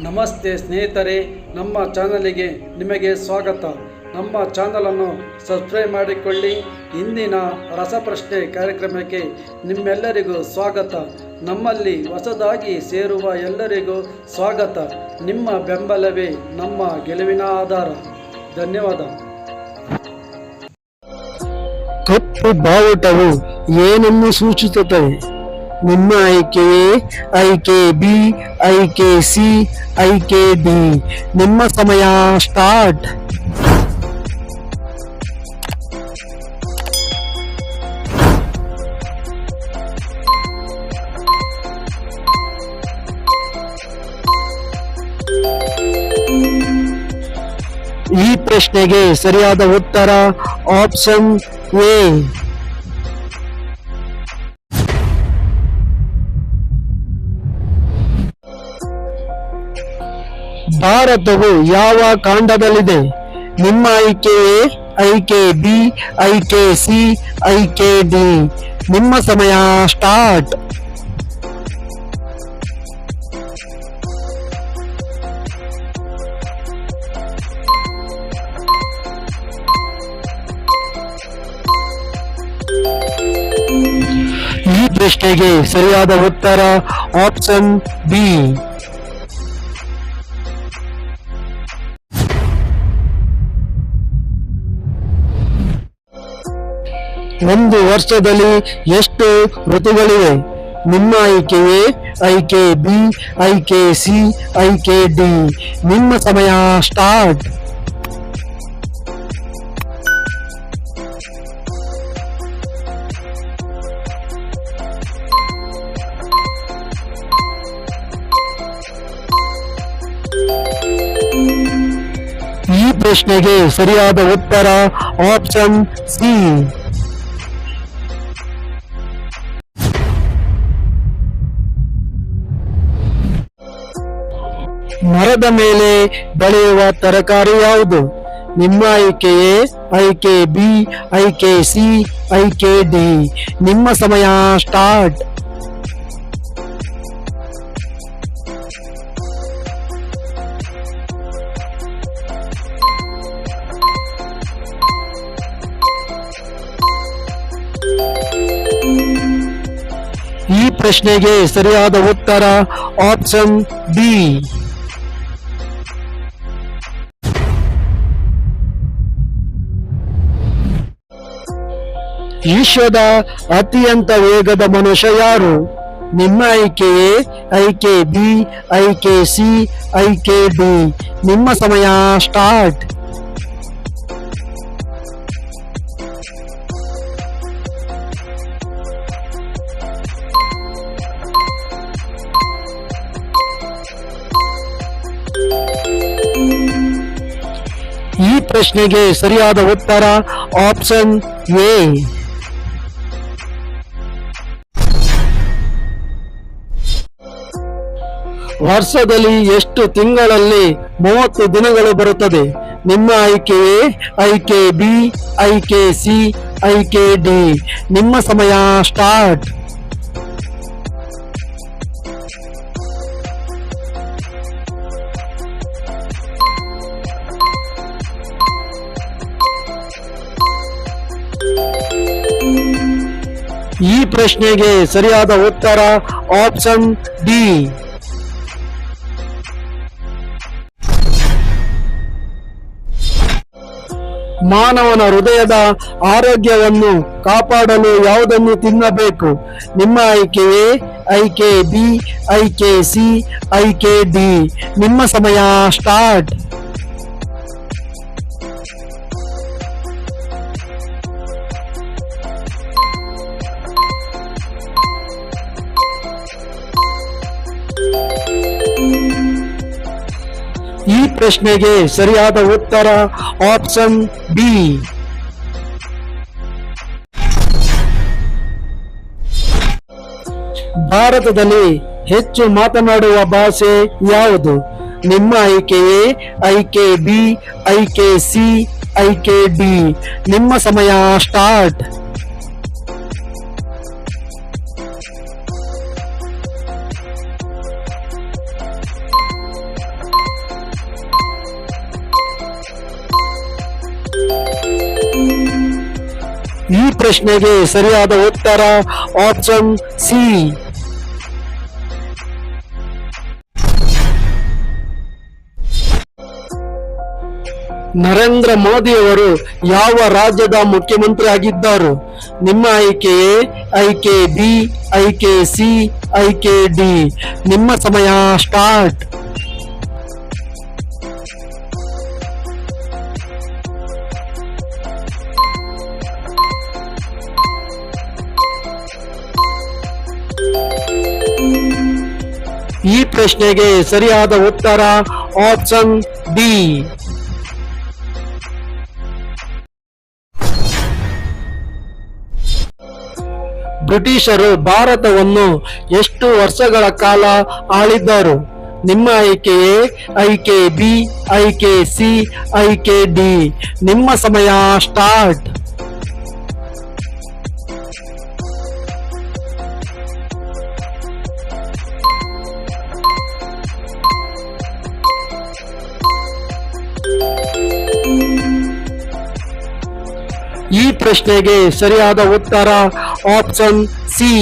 ನಮಸ್ತೆ ಸ್ನೇಹಿತರೆ, ನಮ್ಮ ಚಾನಲಿಗೆ ನಿಮಗೆ ಸ್ವಾಗತ. ನಮ್ಮ ಚಾನಲನ್ನು ಸಬ್ಸ್ಕ್ರೈಬ್ ಮಾಡಿಕೊಳ್ಳಿ. ಇಂದಿನ ರಸಪ್ರಶ್ನೆ ಕಾರ್ಯಕ್ರಮಕ್ಕೆ ನಿಮ್ಮೆಲ್ಲರಿಗೂ ಸ್ವಾಗತ. ನಮ್ಮಲ್ಲಿ ಹೊಸದಾಗಿ ಸೇರುವ ಎಲ್ಲರಿಗೂ ಸ್ವಾಗತ. ನಿಮ್ಮ ಬೆಂಬಲವೇ ನಮ್ಮ ಗೆಲುವಿನ ಆಧಾರ. ಧನ್ಯವಾದ. ಕಪ್ಪು ಬಾವುಟವು ಏನನ್ನು ಸೂಚಿಸುತ್ತದೆ? ನಿಮ್ಮ ಆಯ್ಕೆಯೇ ಆಯ್ಕೆ ಬಿ, ಆಯ್ಕೆ ಸಿ, ಆಯ್ಕೆ ಡಿ. ನಿಮ್ಮ ಸಮಯ ಸ್ಟಾರ್ಟ್. ಈ ಪ್ರಶ್ನೆಗೆ ಸರಿಯಾದ ಉತ್ತರ ಆಪ್ಷನ್ ಎ. ಭಾರತವು ಯಾವ ಖಂಡದಲ್ಲಿದೆ? ನಿಮ್ಮ ಆಯ್ಕೆಯೇ ಆಯ್ಕೆ ಬಿ, ಆಯ್ಕೆ ಸಿ, ಆಯ್ಕೆ ಡಿ. ನಿಮ್ಮ ಸಮಯ ಸ್ಟಾರ್ಟ್. ಈ ಪ್ರಶ್ನೆಗೆ ಸರಿಯಾದ ಉತ್ತರ ಆಪ್ಷನ್ ಬಿ. ಒಂದು ವರ್ಷದಲ್ಲಿ ಎಷ್ಟು ಋತುಗಳಿವೆ? ನಿಮ್ಮ ಆಯ್ಕೆಯೇ ಆಯ್ಕೆ ಬಿ, ಆಯ್ಕೆ ಸಿ, ಆಯ್ಕೆ ಡಿ. ನಿಮ್ಮ ಸಮಯ ಸ್ಟಾರ್ಟ್. ಈ ಪ್ರಶ್ನೆಗೆ ಸರಿಯಾದ ಉತ್ತರ ಆಪ್ಷನ್ ಸಿ. ಮರದ ಮೇಲೆ ಬೆಳೆಯುವ ತರಕಾರಿ ಯಾವುದು? ನಿಮ್ಮ ಆಯ್ಕೆಯೇ ಆಯ್ಕೆ ಬಿ, ಆಯ್ಕೆ ಸಿ, ಆಯ್ಕೆ ಡಿ. ನಿಮ್ಮ ಸಮಯ ಸ್ಟಾರ್ಟ್. ಈ ಪ್ರಶ್ನೆಗೆ ಸರಿಯಾದ ಉತ್ತರ ಆಪ್ಷನ್ ಬಿ. ವಿಶ್ವದ ಅತ್ಯಂತ ವೇಗದ ಮನುಷ್ಯ ಯಾರು? ನಿಮ್ಮ ಆಯ್ಕೆಯೇ ಆಯ್ಕೆ ಬಿ, ಆಯ್ಕೆ ಸಿ, ಆಯ್ಕೆ ಡಿ. ನಿಮ್ಮ ಸಮಯ ಸ್ಟಾರ್ಟ್. ಈ ಪ್ರಶ್ನೆಗೆ ಸರಿಯಾದ ಉತ್ತರ ಆಪ್ಷನ್ ಎ. ವರ್ಷದಲ್ಲಿ ಎಷ್ಟು ತಿಂಗಳಲ್ಲಿ 30 ದಿನಗಳು ಬರುತ್ತದೆ? ನಿಮ್ಮ ಆಯ್ಕೆಯೇ ಆಯ್ಕೆ ಬಿ, ಆಯ್ಕೆ ಸಿ, ಆಯ್ಕೆ ಡಿ. ನಿಮ್ಮ ಸಮಯ ಸ್ಟಾರ್ಟ್. ಈ ಪ್ರಶ್ನೆಗೆ ಸರಿಯಾದ ಉತ್ತರ ಆಪ್ಷನ್ ಡಿ. ಮಾನವನ ಹೃದಯದ ಆರೋಗ್ಯವನ್ನು ಕಾಪಾಡಲು ಯಾವುದನ್ನು ತಿನ್ನಬೇಕು? ನಿಮ್ಮ ಆಯ್ಕೆಯೇ ಆಯ್ಕೆ ಬಿ, ಆಯ್ಕೆ ಸಿ, ಆಯ್ಕೆ ಡಿ. ನಿಮ್ಮ ಸಮಯ ಸ್ಟಾರ್ಟ್. ಈ ಪ್ರಶ್ನೆಗೆ ಸರಿಯಾದ ಉತ್ತರ ಆಪ್ಷನ್ ಬಿ. ಭಾರತದಲ್ಲಿ ಹೆಚ್ಚು ಮಾತನಾಡುವ ಭಾಷೆ ಯಾವುದು? ನಿಮ್ಮ ಆಯ್ಕೆಯೇ ಆಯ್ಕೆ ಬಿ, ಆಯ್ಕೆ ಸಿ, ಆಯ್ಕೆ ಡಿ. ನಿಮ್ಮ ಸಮಯ ಸ್ಟಾರ್ಟ್. ಈ ಪ್ರಶ್ನೆಗೆ ಸರಿಯಾದ ಉತ್ತರ ಆಪ್ಷನ್ ಸಿ. ನರೇಂದ್ರ ಮೋದಿಯವರು ಯಾವ ರಾಜ್ಯದ ಮುಖ್ಯಮಂತ್ರಿ ಆಗಿದ್ದರು? ನಿಮ್ಮ ಆಯ್ಕೆ ಎ, ಆಯ್ಕೆ ಬಿ, ಆಯ್ಕೆ ಸಿ, ಆಯ್ಕೆ ಡಿ. ನಿಮ್ಮ ಸಮಯ ಸ್ಟಾರ್ಟ್. ಈ ಪ್ರಶ್ನೆಗೆ ಸರಿಯಾದ ಉತ್ತರ ಆಪ್ಷನ್ ಬಿ. ಬ್ರಿಟಿಷರು ಭಾರತವನ್ನು ಎಷ್ಟು ವರ್ಷಗಳ ಕಾಲ ಆಳಿದ್ದರು? ನಿಮ್ಮ ಆಯ್ಕೆ ಎ, ಆಯ್ಕೆ ಬಿ, ಆಯ್ಕೆ ಸಿ, ಆಯ್ಕೆ ಡಿ. ನಿಮ್ಮ ಸಮಯ ಸ್ಟಾರ್ಟ್. ಈ ಪ್ರಶ್ನೆಗೆ ಸರಿಯಾದ ಉತ್ತರ ಆಪ್ಷನ್ ಸಿ.